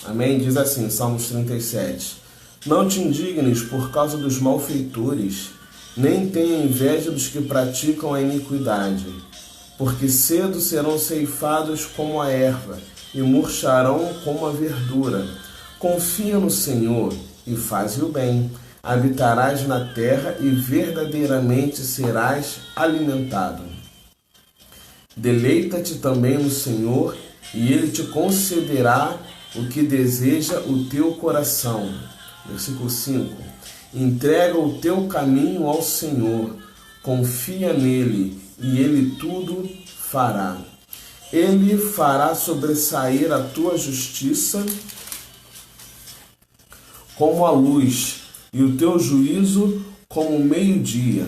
Amém? Diz assim, Salmos 37. Não te indignes por causa dos malfeitores, nem tenha inveja dos que praticam a iniquidade, porque cedo serão ceifados como a erva e murcharão como a verdura. Confia no Senhor e faze o bem. Habitarás na terra e verdadeiramente serás alimentado. Deleita-te também no Senhor e Ele te concederá o que deseja o teu coração. Versículo 5. Entrega o teu caminho ao Senhor, confia nele e Ele tudo fará. Ele fará sobressair a tua justiça como a luz e o teu juízo como o meio-dia.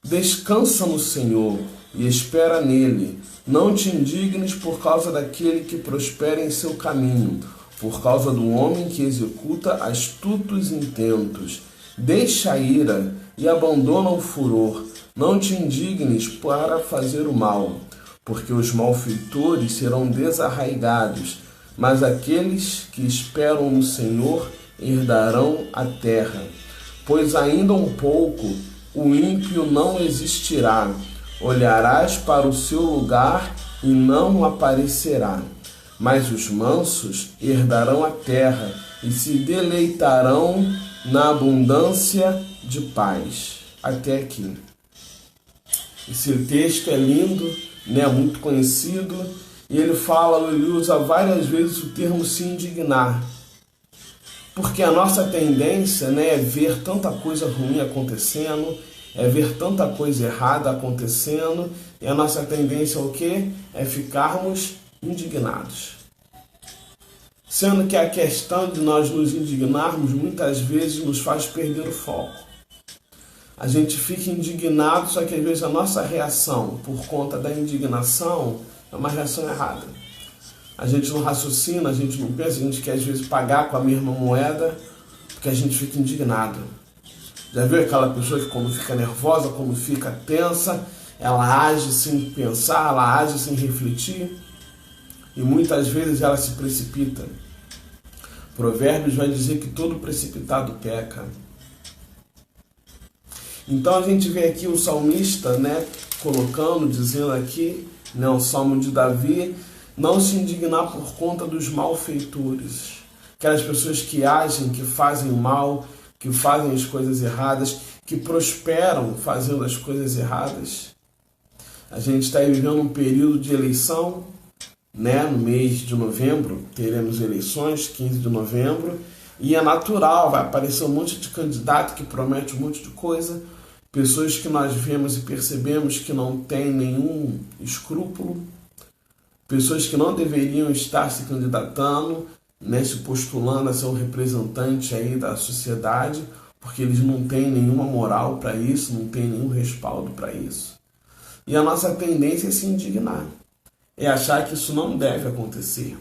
Descansa no Senhor e espera nele. Não te indignes por causa daquele que prospera em seu caminho, por causa do homem que executa astutos intentos. Deixa a ira e abandona o furor. Não te indignes para fazer o mal, porque os malfeitores serão desarraigados, mas aqueles que esperam no Senhor herdarão a terra. Pois ainda um pouco o ímpio não existirá. Olharás para o seu lugar e não aparecerá. Mas os mansos herdarão a terra e se deleitarão na abundância de paz. Até aqui. Esse texto é lindo, né? Muito conhecido, e ele usa várias vezes o termo se indignar. Porque a nossa tendência, né, é ver tanta coisa ruim acontecendo, é ver tanta coisa errada acontecendo, e a nossa tendência é o quê? É ficarmos indignados. Sendo que a questão de nós nos indignarmos muitas vezes nos faz perder o foco. A gente fica indignado, só que às vezes a nossa reação por conta da indignação é uma reação errada. A gente não raciocina, a gente não pensa, a gente quer às vezes pagar com a mesma moeda, porque a gente fica indignado. Já viu aquela pessoa que quando fica nervosa, quando fica tensa, ela age sem pensar, ela age sem refletir? E muitas vezes ela se precipita. Provérbios vai dizer que todo precipitado peca. Então a gente vê aqui o salmista, né, colocando, dizendo aqui, né, o Salmo de Davi, não se indignar por conta dos malfeitores. Aquelas pessoas que agem, que fazem o mal, que fazem as coisas erradas, que prosperam fazendo as coisas erradas. A gente está vivendo um período de eleição, né? No mês de novembro teremos eleições, 15 de novembro, e é natural, vai aparecer um monte de candidato que promete um monte de coisa, pessoas que nós vemos e percebemos que não têm nenhum escrúpulo, pessoas que não deveriam estar se candidatando, né, se postulando a ser um representante aí da sociedade, porque eles não têm nenhuma moral para isso, não têm nenhum respaldo para isso. E a nossa tendência é se indignar, é achar que isso não deve acontecer.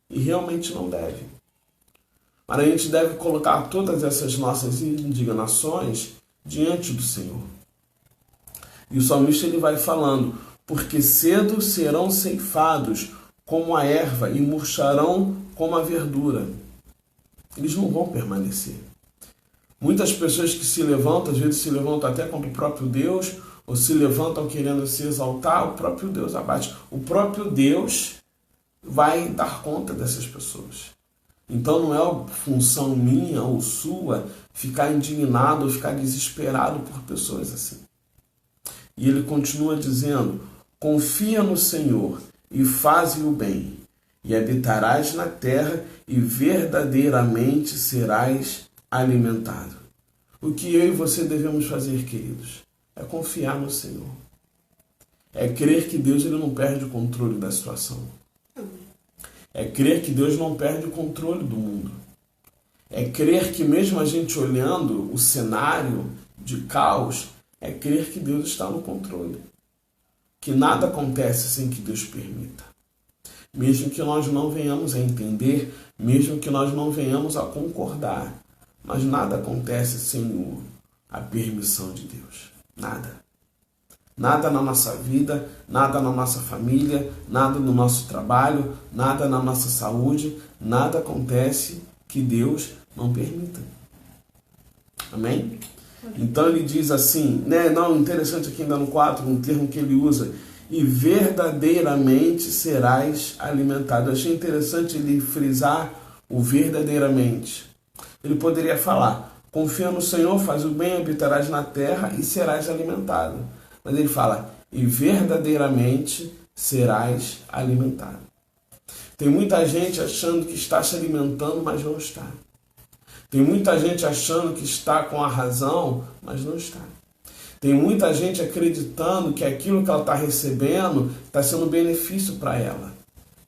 E realmente não deve. Mas a gente deve colocar todas essas nossas indignações diante do Senhor. E o salmista ele vai falando, porque cedo serão ceifados como a erva e murcharão como a verdura. Eles não vão permanecer. Muitas pessoas que se levantam, às vezes se levantam até contra o próprio Deus, ou se levantam querendo se exaltar, o próprio Deus abate. O próprio Deus vai dar conta dessas pessoas. Então não é função minha ou sua ficar indignado ou ficar desesperado por pessoas assim. E ele continua dizendo, confia no Senhor e faze o bem, e habitarás na terra e verdadeiramente serás alimentado. O que eu e você devemos fazer, queridos, é confiar no Senhor. É crer que Deus ele não perde o controle da situação. É crer que Deus não perde o controle do mundo. É crer que mesmo a gente olhando o cenário de caos, é crer que Deus está no controle. Que nada acontece sem que Deus permita. Mesmo que nós não venhamos a entender, mesmo que nós não venhamos a concordar, mas nada acontece sem a permissão de Deus. Nada. Nada na nossa vida, nada na nossa família, nada no nosso trabalho, nada na nossa saúde, nada acontece que Deus não permita. Amém? Então ele diz assim, né? Não, interessante aqui ainda no 4, um termo que ele usa, e verdadeiramente serás alimentado. Eu achei interessante ele frisar o verdadeiramente. Ele poderia falar, confia no Senhor, faz o bem, habitarás na terra e serás alimentado. Mas ele fala, e verdadeiramente serás alimentado. Tem muita gente achando que está se alimentando, mas não está. Tem muita gente achando que está com a razão, mas não está. Tem muita gente acreditando que aquilo que ela está recebendo está sendo um benefício para ela.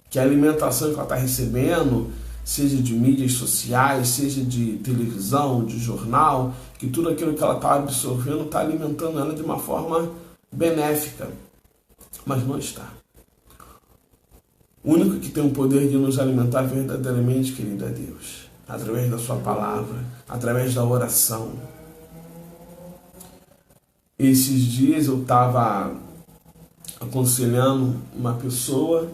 Que a alimentação que ela está recebendo, seja de mídias sociais, seja de televisão, de jornal, que tudo aquilo que ela está absorvendo está alimentando ela de uma forma benéfica. Mas não está. O único que tem o poder de nos alimentar verdadeiramente, querido, é Deus. Através da sua palavra, através da oração. Esses dias eu estava aconselhando uma pessoa,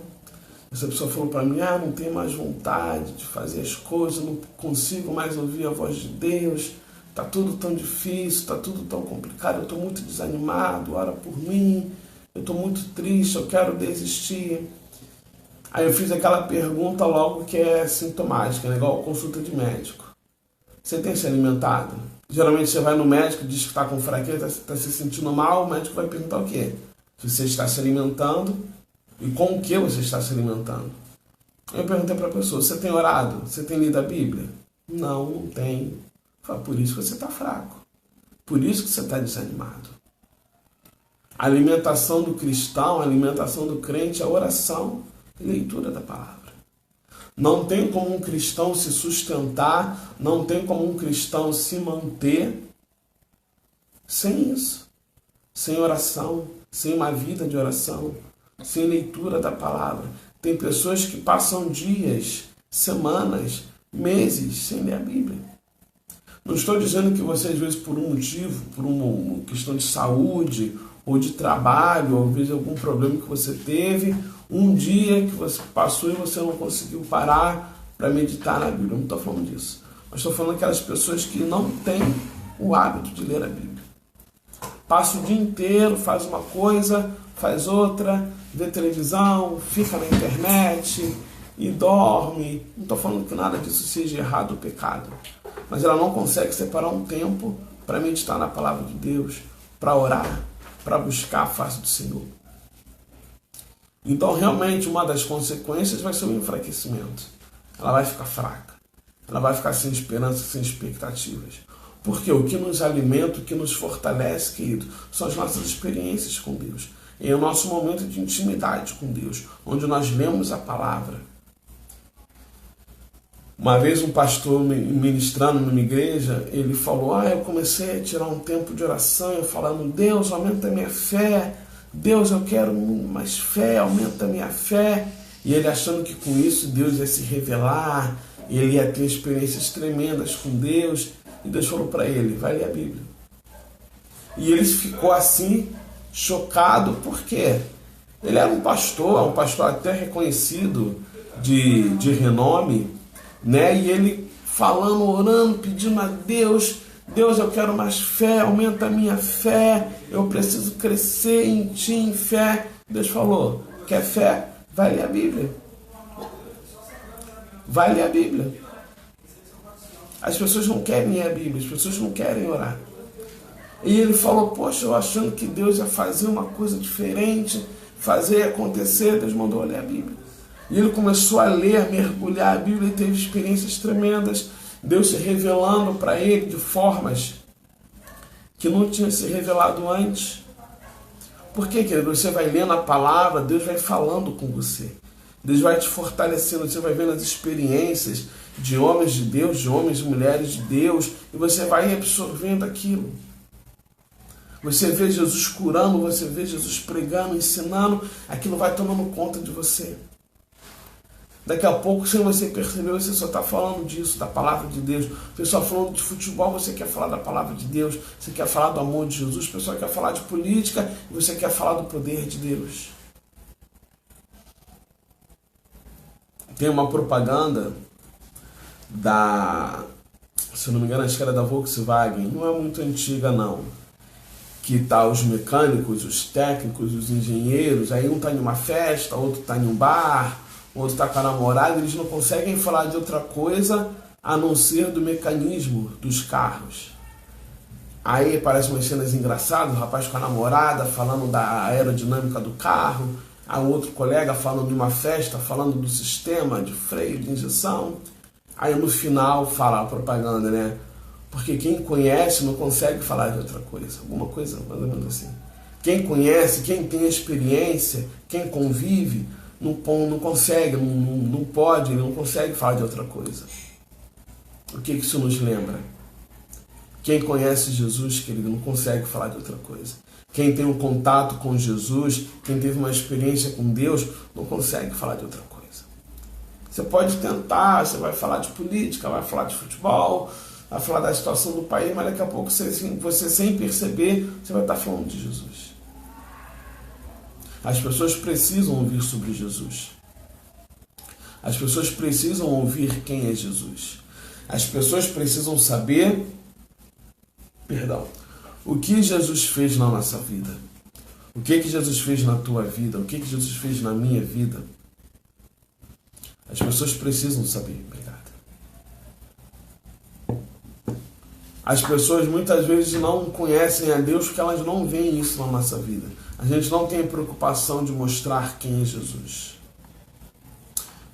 essa pessoa falou para mim, não tenho mais vontade de fazer as coisas, não consigo mais ouvir a voz de Deus, está tudo tão difícil, está tudo tão complicado, eu estou muito desanimado, ora por mim, eu estou muito triste, eu quero desistir. Aí eu fiz aquela pergunta logo que é sintomática, né? Igual consulta de médico. Você tem se alimentado? Geralmente você vai no médico, diz que está com fraqueza, está se sentindo mal, o médico vai perguntar o quê? Se você está se alimentando e com o que você está se alimentando. Eu perguntei para a pessoa, você tem orado? Você tem lido a Bíblia? Não, não tenho. Falei, por isso que você está fraco. Por isso que você está desanimado. A alimentação do cristão, a alimentação do crente é a oração e leitura da palavra. Não tem como um cristão se sustentar, não tem como um cristão se manter sem isso. Sem oração, sem uma vida de oração, sem leitura da palavra. Tem pessoas que passam dias, semanas, meses sem ler a Bíblia. Não estou dizendo que você, às vezes, por um motivo, por uma questão de saúde, ou de trabalho, ou às vezes algum problema que você teve, um dia que você passou e você não conseguiu parar para meditar na Bíblia. Eu não estou falando disso. Mas estou falando daquelas pessoas que não têm o hábito de ler a Bíblia. Passa o dia inteiro, faz uma coisa, faz outra, vê televisão, fica na internet e dorme. Não estou falando que nada disso seja errado ou pecado. Mas ela não consegue separar um tempo para meditar na palavra de Deus, para orar, para buscar a face do Senhor. Então, realmente, uma das consequências vai ser o enfraquecimento. Ela vai ficar fraca. Ela vai ficar sem esperança, sem expectativas. Porque o que nos alimenta, o que nos fortalece, querido, são as nossas experiências com Deus. É o nosso momento de intimidade com Deus, onde nós lemos a palavra. Uma vez um pastor ministrando numa igreja, ele falou, eu comecei a tirar um tempo de oração, eu falando, Deus, aumenta a minha fé, Deus, eu quero mais fé, aumenta a minha fé. E ele achando que com isso Deus ia se revelar, ele ia ter experiências tremendas com Deus. E Deus falou para ele, vai ler a Bíblia. E ele ficou assim, chocado, porque ele era um pastor até reconhecido de renome, né? E ele falando, orando, pedindo a Deus, Deus, eu quero mais fé, aumenta a minha fé, eu preciso crescer em ti, em fé. Deus falou, quer fé? Vai ler a Bíblia. Vai ler a Bíblia. As pessoas não querem ler a Bíblia, as pessoas não querem orar. E ele falou, poxa, eu achando que Deus ia fazer uma coisa diferente, fazer acontecer, Deus mandou ler a Bíblia. E ele começou a ler, a mergulhar a Bíblia e teve experiências tremendas, Deus se revelando para ele de formas que não tinha se revelado antes. Por quê, querido? Você vai lendo a palavra, Deus vai falando com você. Deus vai te fortalecendo, você vai vendo as experiências de homens de Deus, de homens e mulheres de Deus, e você vai absorvendo aquilo. Você vê Jesus curando, você vê Jesus pregando, ensinando, aquilo vai tomando conta de você. Daqui a pouco, sem você perceber, você só está falando disso, da palavra de Deus. O pessoal falando de futebol, você quer falar da palavra de Deus, você quer falar do amor de Jesus, o pessoal quer falar de política e você quer falar do poder de Deus. Tem uma propaganda se não me engano, acho que era da Volkswagen, não é muito antiga não, que tá os mecânicos, os técnicos, os engenheiros, aí um tá em uma festa, outro tá em um bar, outro tá com a namorada, eles não conseguem falar de outra coisa a não ser do mecanismo dos carros. Aí aparecem umas cenas engraçadas, o rapaz com a namorada falando da aerodinâmica do carro, a outro colega falando de uma festa, falando do sistema de freio, de injeção. Aí no final fala a propaganda, né? Porque quem conhece não consegue falar de outra coisa. Alguma coisa mais ou menos assim. Quem conhece, quem tem experiência, quem convive, não consegue, não pode, não consegue falar de outra coisa. O que isso nos lembra? Quem conhece Jesus, querido, não consegue falar de outra coisa. Quem tem um contato com Jesus, quem teve uma experiência com Deus, não consegue falar de outra coisa. Você pode tentar, você vai falar de política, vai falar de futebol, vai falar da situação do país, mas daqui a pouco você sem perceber, você vai estar falando de Jesus. As pessoas precisam ouvir sobre Jesus. As pessoas precisam ouvir quem é Jesus. As pessoas precisam saber, o que Jesus fez na nossa vida. O que Jesus fez na tua vida? O que Jesus fez na minha vida? As pessoas precisam saber. Obrigado. As pessoas muitas vezes não conhecem a Deus porque elas não veem isso na nossa vida. A gente não tem preocupação de mostrar quem é Jesus.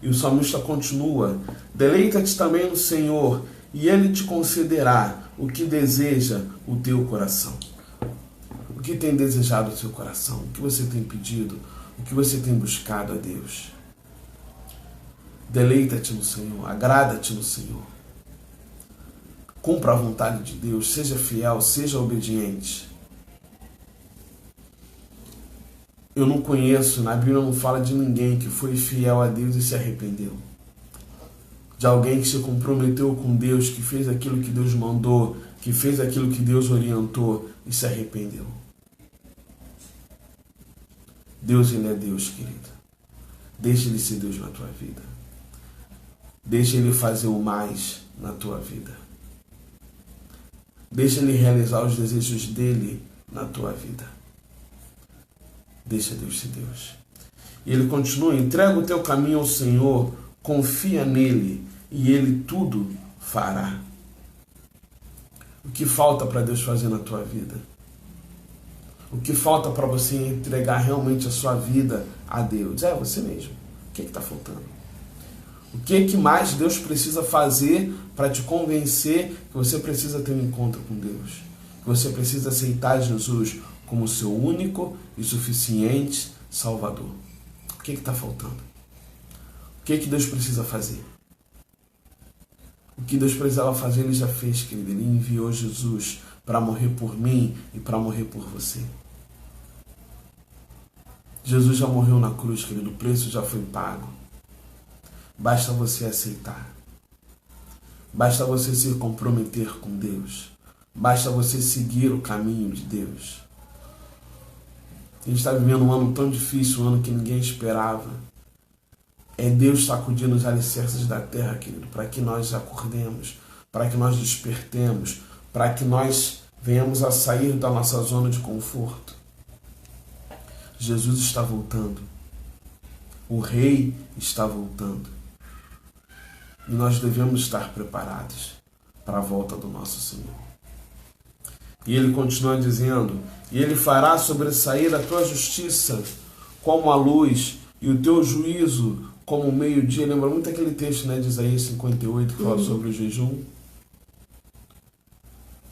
E o salmista continua: deleita-te também no Senhor, e Ele te concederá o que deseja o teu coração. O que tem desejado o seu coração? O que você tem pedido? O que você tem buscado a Deus? Deleita-te no Senhor, agrada-te no Senhor. Cumpra a vontade de Deus, seja fiel, seja obediente. Eu não conheço, na Bíblia não fala de ninguém que foi fiel a Deus e se arrependeu. De alguém que se comprometeu com Deus, que fez aquilo que Deus mandou, que fez aquilo que Deus orientou e se arrependeu. Deus, Ele é Deus, querido. Deixa Ele ser Deus na tua vida. Deixa Ele fazer o mais na tua vida. Deixa Ele realizar os desejos dEle na tua vida. Deixa Deus ser Deus. E Ele continua: entrega o teu caminho ao Senhor, confia nele e Ele tudo fará. O que falta para Deus fazer na tua vida? O que falta para você entregar realmente a sua vida a Deus? É você mesmo. O que está faltando? O que mais Deus precisa fazer para te convencer que você precisa ter um encontro com Deus? Que você precisa aceitar Jesus como seu único e suficiente Salvador? O que está faltando? O que Deus precisa fazer? O que Deus precisava fazer, Ele já fez, querido. Ele enviou Jesus para morrer por mim e para morrer por você. Jesus já morreu na cruz, querido. O preço já foi pago. Basta você aceitar. Basta você se comprometer com Deus. Basta você seguir o caminho de Deus. A gente está vivendo um ano tão difícil, um ano que ninguém esperava. É Deus sacudindo os alicerces da terra, querido, para que nós acordemos, para que nós despertemos, para que nós venhamos a sair da nossa zona de conforto. Jesus está voltando. O Rei está voltando. E nós devemos estar preparados para a volta do nosso Senhor. E Ele continua dizendo: e Ele fará sobressair a tua justiça como a luz e o teu juízo como o meio-dia. Lembra muito aquele texto, né, de Isaías 58 que fala sobre o jejum?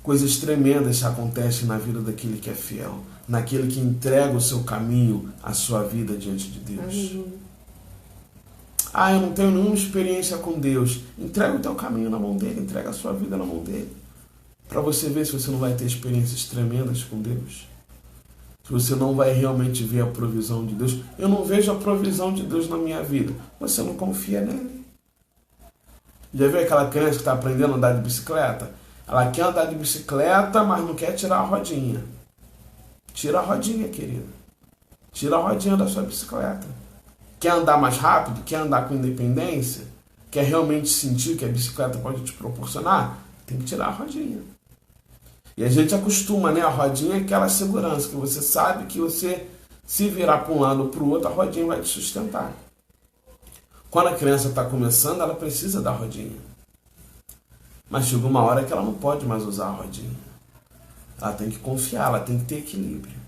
Coisas tremendas acontecem na vida daquele que é fiel, naquele que entrega o seu caminho, a sua vida diante de Deus. Eu não tenho nenhuma experiência com Deus. Entrega o teu caminho na mão dele, entrega a sua vida na mão dele, para você ver se você não vai ter experiências tremendas com Deus. Se que você não vai realmente ver a provisão de Deus. Eu não vejo a provisão de Deus na minha vida. Você não confia nele. Já viu aquela criança que está aprendendo a andar de bicicleta? Ela quer andar de bicicleta, mas não quer tirar a rodinha. Tira a rodinha, querido. Tira a rodinha da sua bicicleta. Quer andar mais rápido? Quer andar com independência? Quer realmente sentir o que a bicicleta pode te proporcionar? Tem que tirar a rodinha. E a gente acostuma, né? A rodinha é aquela segurança, que você sabe que você, se virar para um lado ou para o outro, a rodinha vai te sustentar. Quando a criança está começando, ela precisa da rodinha. Mas chega uma hora que ela não pode mais usar a rodinha. Ela tem que confiar, ela tem que ter equilíbrio.